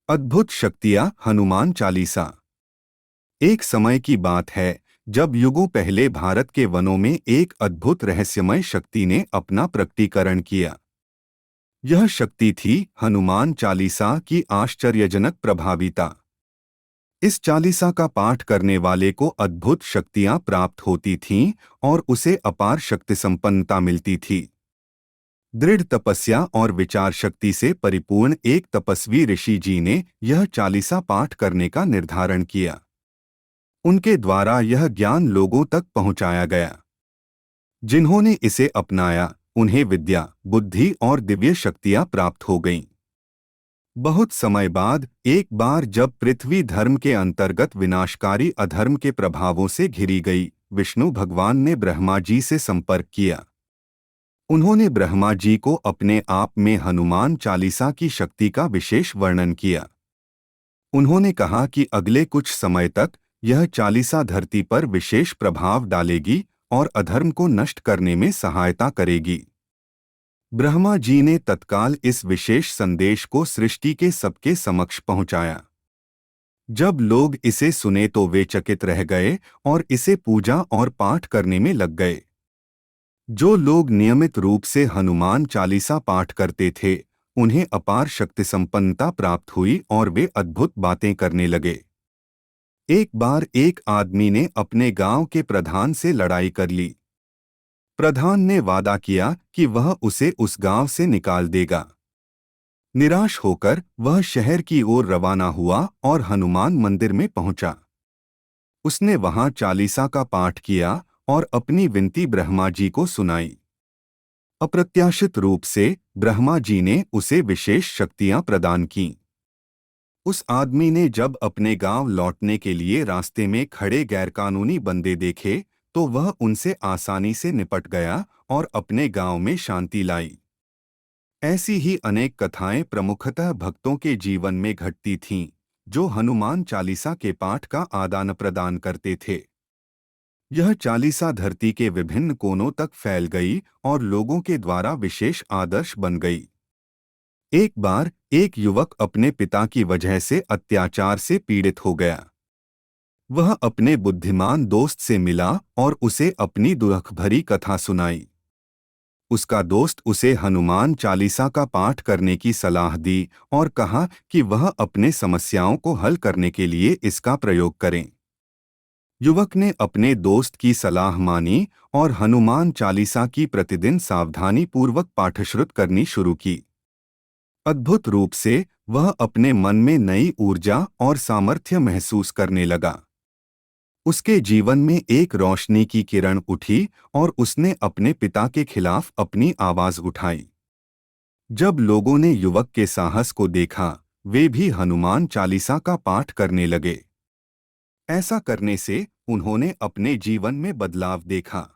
अद्भुत शक्तियां हनुमान चालीसा। एक समय की बात है जब युगों पहले भारत के वनों में एक अद्भुत रहस्यमय शक्ति ने अपना प्रकटीकरण किया। यह शक्ति थी हनुमान चालीसा की आश्चर्यजनक प्रभाविता। इस चालीसा का पाठ करने वाले को अद्भुत शक्तियां प्राप्त होती थीं और उसे अपार शक्ति संपन्नता मिलती थी। दृढ़ तपस्या और विचार शक्ति से परिपूर्ण एक तपस्वी ऋषि जी ने यह चालीसा पाठ करने का निर्धारण किया। उनके द्वारा यह ज्ञान लोगों तक पहुंचाया गया। जिन्होंने इसे अपनाया उन्हें विद्या, बुद्धि और दिव्य शक्तियां प्राप्त हो गईं। बहुत समय बाद एक बार जब पृथ्वी धर्म के अंतर्गत विनाशकारी अधर्म के प्रभावों से घिरी गई, विष्णु भगवान ने ब्रह्मा जी से संपर्क किया। उन्होंने ब्रह्मा जी को अपने आप में हनुमान चालीसा की शक्ति का विशेष वर्णन किया। उन्होंने कहा कि अगले कुछ समय तक यह चालीसा धरती पर विशेष प्रभाव डालेगी और अधर्म को नष्ट करने में सहायता करेगी। ब्रह्मा जी ने तत्काल इस विशेष संदेश को सृष्टि के सबके समक्ष पहुंचाया। जब लोग इसे सुने तो वे चकित रह गए और इसे पूजा और पाठ करने में लग गए। जो लोग नियमित रूप से हनुमान चालीसा पाठ करते थे उन्हें अपार शक्ति संपन्नता प्राप्त हुई और वे अद्भुत बातें करने लगे। एक बार एक आदमी ने अपने गांव के प्रधान से लड़ाई कर ली। प्रधान ने वादा किया कि वह उसे उस गांव से निकाल देगा। निराश होकर वह शहर की ओर रवाना हुआ और हनुमान मंदिर में पहुंचा। उसने वहां चालीसा का पाठ किया और अपनी विनती ब्रह्मा जी को सुनाई। अप्रत्याशित रूप से ब्रह्मा जी ने उसे विशेष शक्तियां प्रदान कीं। उस आदमी ने जब अपने गांव लौटने के लिए रास्ते में खड़े गैरकानूनी बंदे देखे तो वह उनसे आसानी से निपट गया और अपने गांव में शांति लाई। ऐसी ही अनेक कथाएं प्रमुखतः भक्तों के जीवन में घटती थीं, जो हनुमान चालीसा के पाठ का आदान प्रदान करते थे। यह चालीसा धरती के विभिन्न कोनों तक फैल गई और लोगों के द्वारा विशेष आदर्श बन गई। एक बार एक युवक अपने पिता की वजह से अत्याचार से पीड़ित हो गया। वह अपने बुद्धिमान दोस्त से मिला और उसे अपनी दुख भरी कथा सुनाई। उसका दोस्त उसे हनुमान चालीसा का पाठ करने की सलाह दी और कहा कि वह अपने समस्याओं को हल करने के लिए इसका प्रयोग करें। युवक ने अपने दोस्त की सलाह मानी और हनुमान चालीसा की प्रतिदिन सावधानी पूर्वक पाठश्रुत करनी शुरू की। अद्भुत रूप से वह अपने मन में नई ऊर्जा और सामर्थ्य महसूस करने लगा। उसके जीवन में एक रोशनी की किरण उठी और उसने अपने पिता के खिलाफ अपनी आवाज उठाई। जब लोगों ने युवक के साहस को देखा, वे भी हनुमान चालीसा का पाठ करने लगे। ऐसा करने से उन्होंने अपने जीवन में बदलाव देखा।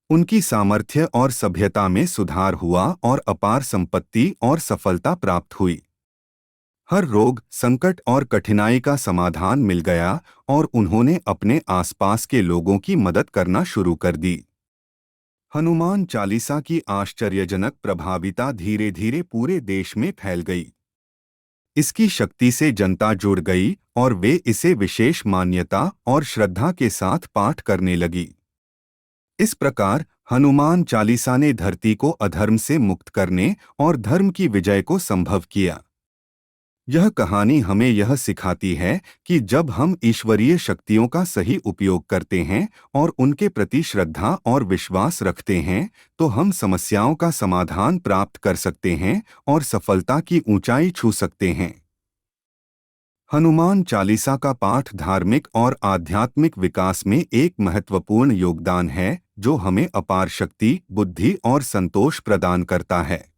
उनकी सामर्थ्य और सभ्यता में सुधार हुआ और अपार संपत्ति और सफलता प्राप्त हुई। हर रोग, संकट और कठिनाई का समाधान मिल गया और उन्होंने अपने आसपास के लोगों की मदद करना शुरू कर दी। हनुमान चालीसा की आश्चर्यजनक प्रभाविता धीरे धीरे पूरे देश में फैल गई। इसकी शक्ति से जनता जुड़ गई और वे इसे विशेष मान्यता और श्रद्धा के साथ पाठ करने लगी। इस प्रकार हनुमान चालीसा ने धरती को अधर्म से मुक्त करने और धर्म की विजय को संभव किया। यह कहानी हमें यह सिखाती है कि जब हम ईश्वरीय शक्तियों का सही उपयोग करते हैं और उनके प्रति श्रद्धा और विश्वास रखते हैं तो हम समस्याओं का समाधान प्राप्त कर सकते हैं और सफलता की ऊंचाई छू सकते हैं। हनुमान चालीसा का पाठ धार्मिक और आध्यात्मिक विकास में एक महत्वपूर्ण योगदान है, जो हमें अपार शक्ति, बुद्धि और संतोष प्रदान करता है।